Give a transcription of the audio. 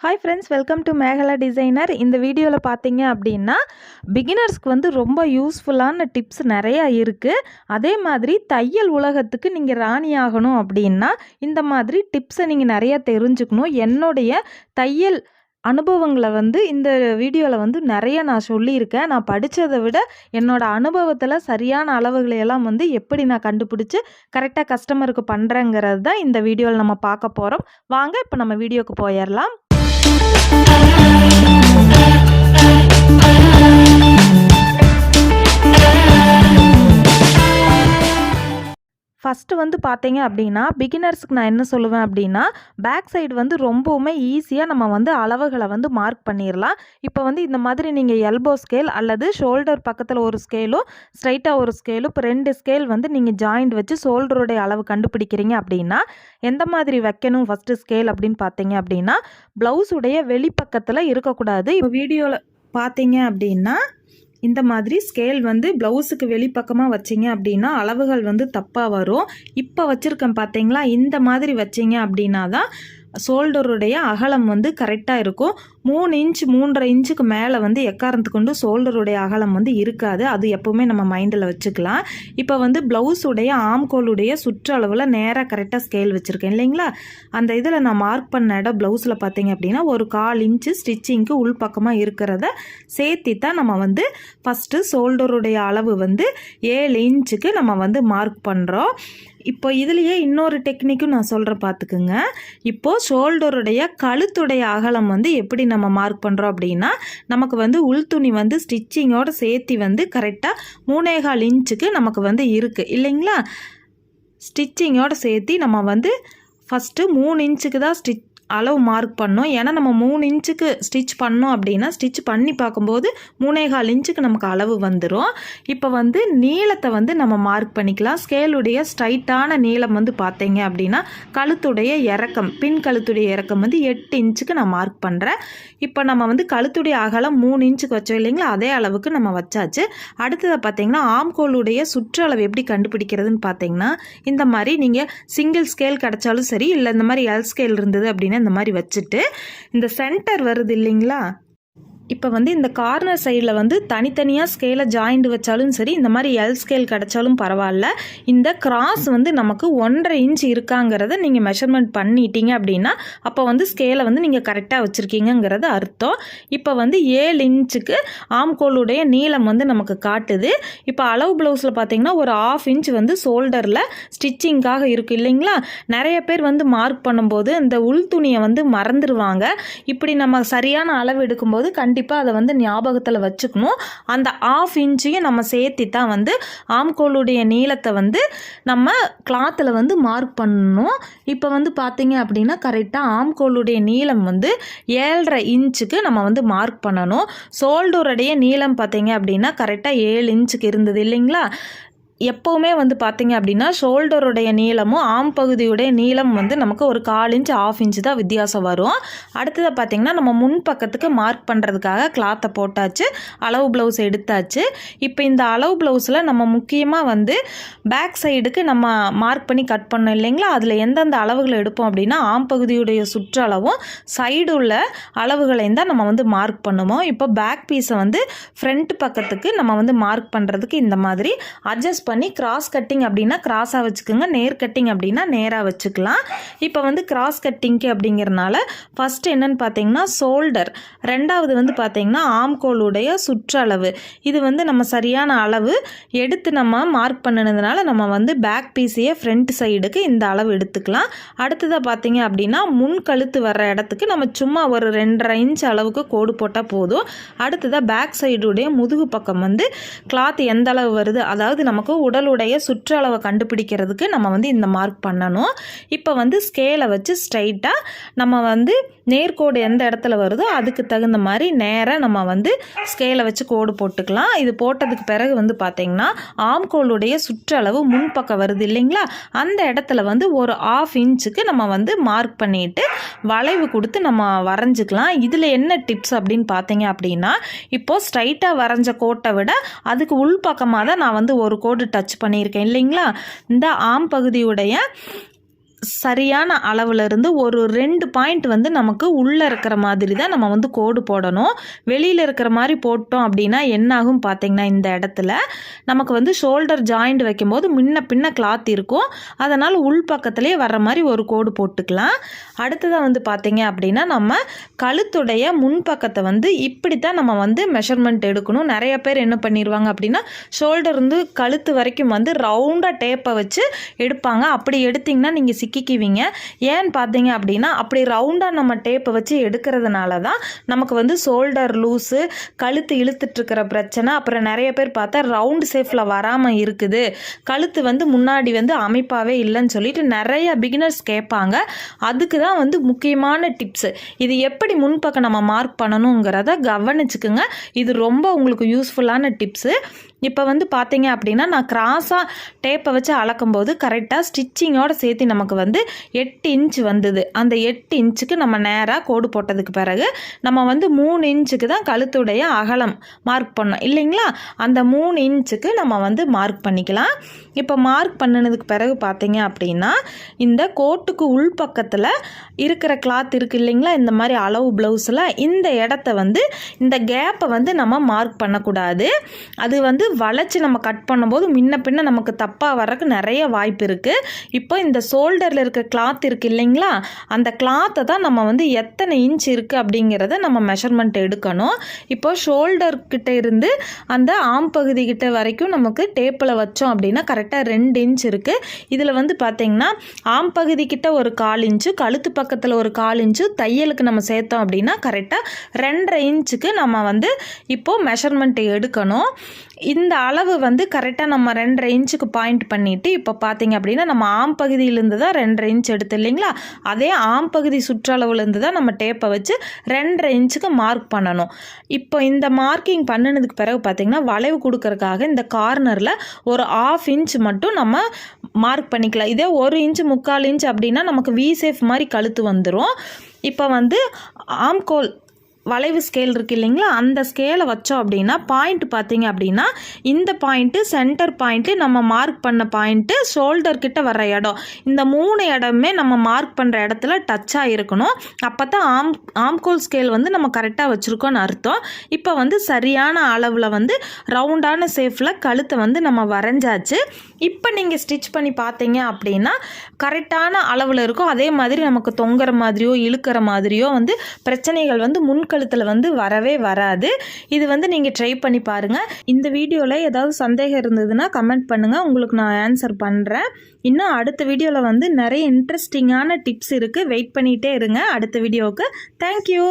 Hi friends, welcome to Megala designer. இந்த வீடியோவில் பார்த்தீங்க அப்படின்னா பிகினர்ஸ்க்கு வந்து ரொம்ப யூஸ்ஃபுல்லான டிப்ஸ் நிறையா இருக்குது. அதே மாதிரி தையல் உலகத்துக்கு நீங்கள் ராணி ஆகணும் அப்படின்னா இந்த மாதிரி டிப்ஸை நீங்கள் நிறையா தெரிஞ்சுக்கணும். என்னுடைய தையல் அனுபவங்களை வந்து இந்த வீடியோவில் வந்து நிறைய நான் சொல்லியிருக்கேன். நான் படித்ததை விட என்னோடய அனுபவத்தில் சரியான அளவுகளை எல்லாம் வந்து எப்படி நான் கண்டுபிடிச்சி கரெக்டாக கஸ்டமருக்கு பண்ணுறேங்கிறது தான் இந்த வீடியோவில் நம்ம பார்க்க போகிறோம். வாங்க இப்போ நம்ம வீடியோக்கு போயிடலாம். ஃபஸ்ட்டு வந்து பார்த்தீங்க அப்படின்னா பிகினர்ஸுக்கு நான் என்ன சொல்லுவேன் அப்படின்னா, பேக் சைடு வந்து ரொம்பவுமே ஈஸியாக நம்ம வந்து அளவுகளை வந்து மார்க் பண்ணிடலாம். இப்போ வந்து இந்த மாதிரி நீங்கள் எல்போ ஸ்கேல் அல்லது ஷோல்டர் பக்கத்தில் ஒரு ஸ்கேலும் ஸ்ட்ரைட்டாக ஒரு ஸ்கேலும் இப்போ 2 ஸ்கேல் வந்து நீங்கள் ஜாயிண்ட் வச்சு ஷோல்டருடைய அளவு கண்டுபிடிக்கிறீங்க அப்படின்னா எந்த மாதிரி வைக்கணும் ஃபஸ்ட்டு ஸ்கேல் அப்படின்னு பார்த்தீங்க அப்படின்னா, ப்ளவுஸுடைய வெளிப்பக்கத்தில் இருக்கக்கூடாது. இப்போ வீடியோவில் பார்த்தீங்க அப்படின்னா இந்த மாதிரி ஸ்கேல் வந்து ப்ளவுஸுக்கு வெளிப்பக்கமாக வச்சிங்க அப்படின்னா அளவுகள் வந்து தப்பாக வரும். இப்போ வச்சுருக்கேன் பார்த்தீங்களா, இந்த மாதிரி வச்சிங்க அப்படின்னா தான் ஷோல்டருடைய அகலம் வந்து கரெக்டாக இருக்கும். 3 இன்ச் 3.5 இன்ச்சுக்கு மேலே வந்து எக்காரணத்து கொண்டு ஷோல்டருடைய அகலம் வந்து இருக்காது. அது எப்போவுமே நம்ம மைண்டில் வச்சுக்கலாம். இப்போ வந்து ப்ளவுஸுடைய ஆம்கோலுடைய சுற்றளவில் நேராக கரெக்டாக ஸ்கேல் வச்சுருக்கேன் இல்லைங்களா. அந்த இதில் நான் மார்க் பண்ண இடம் ப்ளவுஸில் பார்த்தீங்க அப்படின்னா ஒரு 1/4 இன்ச்சு ஸ்டிச்சிங்க்கு உள்பக்கமாக இருக்கிறத சேர்த்தி தான் நம்ம வந்து ஃபஸ்ட்டு ஷோல்டருடைய அளவு வந்து 7 இன்ச்சுக்கு நம்ம வந்து மார்க் பண்ணுறோம். இப்போ இதுலேயே இன்னொரு டெக்னிக்கும் நான் சொல்கிறேன் பார்த்துக்குங்க. இப்போது ஷோல்டருடைய கழுத்துடைய அகலம் வந்து எப்படி நம்ம மார்க் பண்ணுறோம் அப்படின்னா, நமக்கு வந்து உள்துணி வந்து ஸ்டிச்சிங்கோடு சேர்த்தி வந்து கரெக்டாக 3.25 இன்ச்சுக்கு நமக்கு வந்து இருக்குது இல்லைங்களா. ஸ்டிச்சிங்கோடு சேர்த்தி நம்ம வந்து ஃபஸ்ட்டு 3 இன்ச்சுக்கு தான் அளவு மார்க் பண்ணோம். ஏன்னா நம்ம 3 இன்ச்சுக்கு ஸ்டிச் பண்ணோம் அப்படின்னா ஸ்டிச் பண்ணி பார்க்கும்போது 3.25 இன்ச்சுக்கு நமக்கு அளவு வந்துடும். இப்போ வந்து நீளத்தை வந்து நம்ம மார்க் பண்ணிக்கலாம். ஸ்கேலுடைய ஸ்ட்ரைட்டான நீளம் வந்து பார்த்தீங்க அப்படின்னா கழுத்துடைய இறக்கம், பின் கழுத்துடைய இறக்கம் வந்து 8 இன்ச்சுக்கு நான் மார்க் பண்ணுறேன். இப்போ நம்ம வந்து கழுத்துடைய அகலம் 3 இன்ச்சுக்கு வச்சோம் இல்லைங்களா, அதே அளவுக்கு நம்ம வச்சாச்சு. அடுத்ததை பார்த்தீங்கன்னா ஆம்கோலுடைய சுற்றளவு எப்படி கண்டுபிடிக்கிறதுன்னு பார்த்தீங்கன்னா, இந்த மாதிரி நீங்கள் சிங்கிள் ஸ்கேல் கிடச்சாலும் சரி, இல்லை இந்த மாதிரி எல் ஸ்கேல் இருந்தது அப்படின்னா இந்த மாதிரி வச்சுட்டு இந்த சென்டர் வருது இல்லைங்களா, இப்போ வந்து இந்த கார்னர் சைடில் வந்து தனித்தனியாக ஸ்கேலை ஜாயிண்ட் வச்சாலும் சரி, இந்த மாதிரி எல் ஸ்கேல் கிடச்சாலும் பரவாயில்ல. இந்த கிராஸ் வந்து நமக்கு 1.5 இன்ச் இருக்காங்கிறத நீங்கள் மெஷர்மெண்ட் பண்ணிட்டீங்க அப்படின்னா அப்போ வந்து ஸ்கேலை வந்து நீங்கள் கரெக்டாக வச்சுருக்கீங்கிறது அர்த்தம். இப்போ வந்து 7 இன்ச்சுக்கு ஆம்கோலுடைய நீளம் வந்து நமக்கு காட்டுது. இப்போ அளவு ப்ளவுஸில் பார்த்தீங்கன்னா ஒரு 1/2 இன்ச் வந்து ஷோல்டரில் ஸ்டிச்சிங்காக இருக்குது இல்லைங்களா. நிறைய பேர் வந்து மார்க் பண்ணும்போது இந்த உள் துணியை வந்து மறந்துடுவாங்க. இப்படி நம்ம சரியான அளவு எடுக்கும்போது கண்டிப்பாக அதை வந்து ஞாபகத்தில் வச்சுக்கணும். அந்த 1/2 இன்ச்சையும் நம்ம சேர்த்தி தான் வந்து ஆம்கோலுடைய நீளத்தை வந்து நம்ம கிளாத்தில் வந்து மார்க் பண்ணணும். இப்போ வந்து பார்த்தீங்க அப்படின்னா கரெக்டாக ஆம்கோலுடைய நீளம் வந்து 7.5 இன்ச்சுக்கு நம்ம வந்து மார்க் பண்ணணும். ஷோல்டருடைய நீளம் பார்த்தீங்க அப்படின்னா கரெக்டாக 7 இன்ச்சுக்கு இருந்தது இல்லைங்களா. எப்போவுமே வந்து பார்த்தீங்க அப்படின்னா ஷோல்டருடைய நீளமும் ஆம் பகுதியுடைய நீளம் வந்து நமக்கு ஒரு 1/4 இன்ச் 1/2 இன்ச்சு தான் வித்தியாசம் வரும். அடுத்ததை பார்த்திங்கன்னா நம்ம முன் பக்கத்துக்கு மார்க் பண்ணுறதுக்காக கிளாத்தை போட்டாச்சு, அளவு ப்ளவுஸ் எடுத்தாச்சு. இப்போ இந்த அளவு ப்ளவுஸில் நம்ம முக்கியமாக வந்து பேக் சைடுக்கு நம்ம மார்க் பண்ணி கட் பண்ணோம் இல்லைங்களா, அதில் எந்தெந்த அளவுகளை எடுப்போம் அப்படின்னா ஆம் பகுதியுடைய சுற்றளவும் சைடு உள்ள அளவுகளையும் தான் நம்ம வந்து மார்க் பண்ணுவோம். இப்போ பேக் பீஸை வந்து ஃப்ரண்ட் பக்கத்துக்கு நம்ம வந்து மார்க் பண்ணுறதுக்கு இந்த மாதிரி அட்ஜஸ்ட் பண்ணி கிராஸ் கட்டிங் அப்படின்னா கிராஸாக வச்சுக்கோங்க, நேர் கட்டிங் அப்படின்னா நேராக வச்சுக்கலாம். இப்போ வந்து கிராஸ் கட்டிங்க்கு அப்படிங்கிறனால ஃபஸ்ட்டு என்னென்னு பார்த்தீங்கன்னா ஷோல்டர், ரெண்டாவது வந்து பார்த்தீங்கன்னா ஆம்கோலுடைய சுற்றளவு. இது வந்து நம்ம சரியான அளவு எடுத்து நம்ம மார்க் பண்ணினதுனால நம்ம வந்து பேக் பீஸையே ஃப்ரண்ட் சைடுக்கு இந்த அளவு எடுத்துக்கலாம். அடுத்ததாக பார்த்தீங்க அப்படின்னா முன் கழுத்து வர்ற இடத்துக்கு நம்ம சும்மா ஒரு 2.5 இன்ச் அளவுக்கு கோடு போட்டால் போதும். அடுத்ததாக பேக் சைடுடைய முதுகு பக்கம் வந்து கிளாத் எந்த அளவு வருது, அதாவது நமக்கு உடலுடைய சுற்றளவை கண்டுபிடிக்கிறதுக்கு நம்ம வந்து இந்த மார்க் பண்ணணும். இப்போ வந்து ஸ்கேலை வச்சு ஸ்ட்ரைட்டாக நம்ம வந்து நேர்கோடு எந்த இடத்துல வருதோ அதுக்கு தகுந்த மாதிரி நேராக நம்ம வந்து ஸ்கேலை வச்சு கோடு போட்டுக்கலாம். இது போட்டதுக்கு பிறகு வந்து பார்த்திங்கன்னா ஆம்கோலுடைய சுற்றளவு முன்பக்கம் வருது இல்லைங்களா, அந்த இடத்துல வந்து ஒரு 1/2 இன்ச்சுக்கு நம்ம வந்து மார்க் பண்ணிவிட்டு வளைவு கொடுத்து நம்ம வரைஞ்சிக்கலாம். இதில் என்ன டிப்ஸ் அப்படின்னு பார்த்தீங்க அப்படின்னா, இப்போது ஸ்ட்ரைட்டாக வரைஞ்ச கோட்டை விட அதுக்கு உள்பக்கமாக தான் நான் வந்து ஒரு கோடு டச் பண்ணியிருக்கேன் இல்லைங்களா. இந்த ஆம் பகுதியுடைய சரியான அளவில் இருந்து ஒரு 2 பாயிண்ட் வந்து நமக்கு உள்ளே இருக்கிற மாதிரி தான் நம்ம வந்து கோடு போடணும். வெளியில் இருக்கிற மாதிரி போட்டோம் அப்படின்னா என்ன ஆகும் பார்த்தீங்கன்னா, இந்த இடத்துல நமக்கு வந்து ஷோல்டர் ஜாயிண்ட் வைக்கும்போது முன்ன பின்ன கிளாத் இருக்கும். அதனால் உள் பக்கத்துலேயே வர்ற மாதிரி ஒரு கோடு போட்டுக்கலாம். அடுத்ததாக வந்து பார்த்தீங்க அப்படின்னா, நம்ம கழுத்துடைய முன்பக்கத்தை வந்து இப்படி தான் நம்ம வந்து மெஷர்மெண்ட் எடுக்கணும். நிறைய பேர் என்ன பண்ணிடுவாங்க அப்படின்னா, ஷோல்டர் வந்து கழுத்து வரைக்கும் வந்து ரவுண்டாக டேப்பை வச்சு எடுப்பாங்க. அப்படி எடுத்திங்கன்னா நீங்கள் சிக்கிக்குவீங்க. ஏன்னு பார்த்தீங்க அப்படின்னா, அப்படி ரவுண்டாக நம்ம டேப்பை வச்சு எடுக்கிறதுனால தான் நமக்கு வந்து ஷோல்டர் லூஸு, கழுத்து இழுத்துட்ருக்கிற பிரச்சனை, அப்புறம் நிறைய பேர் பார்த்தா ரவுண்ட் ஷேப்பில் வராமல் இருக்குது, கழுத்து வந்து முன்னாடி வந்து அமைப்பாகவே இல்லைன்னு சொல்லிட்டு நிறைய பிகினர்ஸ் கேட்பாங்க. அதுக்கு தான் வந்து முக்கியமான டிப்ஸு. இது எப்படி முன்பக்கம் நம்ம மார்க் பண்ணணுங்கிறத கவனிச்சுக்குங்க. இது ரொம்ப உங்களுக்கு யூஸ்ஃபுல்லான டிப்ஸு. இப்போ வந்து பார்த்தீங்க அப்படின்னா, நான் கிராஸாக டேப்பை வச்சு அளக்கும்போது கரெக்டாக ஸ்டிச்சிங்கோடு சேர்த்து நமக்கு வந்து 8 இன்ச் வந்தது. அந்த 8 இன்ச்சுக்கு நம்ம நேராக கோடு போட்டதுக்கு பிறகு நம்ம வந்து 3 இன்ச்சுக்கு தான் கழுத்துடைய அகலம் மார்க் பண்ணோம் இல்லைங்களா? அந்த 3 இன்ச்சுக்கு நம்ம வந்து மார்க் பண்ணிக்கலாம். இப்போ மார்க் பண்ணினதுக்கு பிறகு பார்த்தீங்க அப்படின்னா, இந்த கோட்டுக்கு உள்பக்கத்தில் இருக்கிற கிளாத் இருக்குது இல்லைங்களா, இந்த மாதிரி அளவு ப்ளவுஸில் இந்த இடத்த வந்து இந்த கேப்பை வந்து நம்ம மார்க் பண்ணக்கூடாது. அது வந்து வளைச்சி நம்ம கட் பண்ணும்போது முன்ன பின்ன நமக்கு தப்பாக வர்றதுக்கு நிறைய வாய்ப்பு இருக்குது. இப்போ இந்த ஷோல்டரில் இருக்க கிளாத் இருக்குது இல்லைங்களா, அந்த கிளாத்தை தான் நம்ம வந்து எத்தனை இன்ச் இருக்குது அப்படிங்கிறத நம்ம மெஷர்மெண்ட் எடுக்கணும். இப்போ ஷோல்டர்கிட்ட இருந்து அந்த ஆம் பகுதிக்கிட்ட வரைக்கும் நமக்கு டேப்பில் வச்சோம் அப்படின்னா கரெக்டாக 2 இன்ச் இருக்குது. இதில் வந்து பார்த்திங்கன்னா ஆம் பகுதிக்கிட்ட ஒரு 1/4 இன்ச்சு, கழுத்து பக்கத்தில் ஒரு 1/4 இன்ச்சு, தையலுக்கு நம்ம சேர்த்தோம் அப்படின்னா கரெக்டாக 2.5 இன்ச்சுக்கு நம்ம வந்து இப்போது மெஷர்மெண்ட் எடுக்கணும். இந்த அளவு வந்து கரெக்டாக நம்ம 2.5 இன்ச்சுக்கு பாயிண்ட் பண்ணிவிட்டு இப்போ பார்த்தீங்க அப்படின்னா நம்ம ஆம் பகுதியிலேருந்து தான் 2.5 இன்ச் எடுத்து இல்லைங்களா, அதே ஆம் பகுதி சுற்றளவுலேருந்து தான் நம்ம டேப்பை வச்சு 2.5 இன்ச்சுக்கு மார்க் பண்ணணும். இப்போ இந்த மார்க்கிங் பண்ணினதுக்கு பிறகு பார்த்திங்கன்னா வளைவு கொடுக்கறதுக்காக இந்த கார்னரில் ஒரு 1/2 இன்ச் மட்டும் நம்ம மார்க் பண்ணிக்கலாம். இதே 1 இன்ச்சு 3/4 இன்ச் அப்படின்னா நமக்கு வி ஷேப் மாதிரி கழுத்து வந்துடும். இப்போ வந்து ஆம்கோல் வளைவு ஸ்கேல் இருக்குது இல்லைங்களா, அந்த ஸ்கேலை வச்சோம் அப்படின்னா பாயிண்ட் பார்த்தீங்க அப்படின்னா இந்த பாயிண்ட்டு சென்டர் பாயிண்ட்டு நம்ம மார்க் பண்ண பாயிண்ட்டு ஷோல்டர்கிட்ட வர்ற இடம், இந்த 3 இடமே நம்ம மார்க் பண்ணுற இடத்துல டச்சாக இருக்கணும். அப்போ தான் ஆம்கோல் ஸ்கேல் வந்து நம்ம கரெக்டாக வச்சுருக்கோன்னு அர்த்தம். இப்போ வந்து சரியான அளவில் வந்து ரவுண்டான ஷேப்பில் கழுத்தை வந்து நம்ம வரைஞ்சாச்சு. இப்போ நீங்கள் ஸ்டிச் பண்ணி பார்த்தீங்க அப்படின்னா கரெக்டான அளவில் இருக்கும். அதே மாதிரி நமக்கு தொங்குற மாதிரியோ இழுக்கிற மாதிரியோ வந்து பிரச்சனைகள் வந்து முன்கழுத்தில் வந்து வரவே வராது. இது வந்து நீங்கள் ட்ரை பண்ணி பாருங்கள். இந்த வீடியோவில் ஏதாவது சந்தேகம் இருந்ததுன்னா கமெண்ட் பண்ணுங்கள், உங்களுக்கு நான் ஆன்சர் பண்ணுறேன். இன்னும் அடுத்த வீடியோவில் வந்து நிறைய இன்ட்ரெஸ்டிங்கான டிப்ஸ் இருக்குது. வெயிட் பண்ணிகிட்டே இருங்க அடுத்த வீடியோவுக்கு. தேங்க்யூ.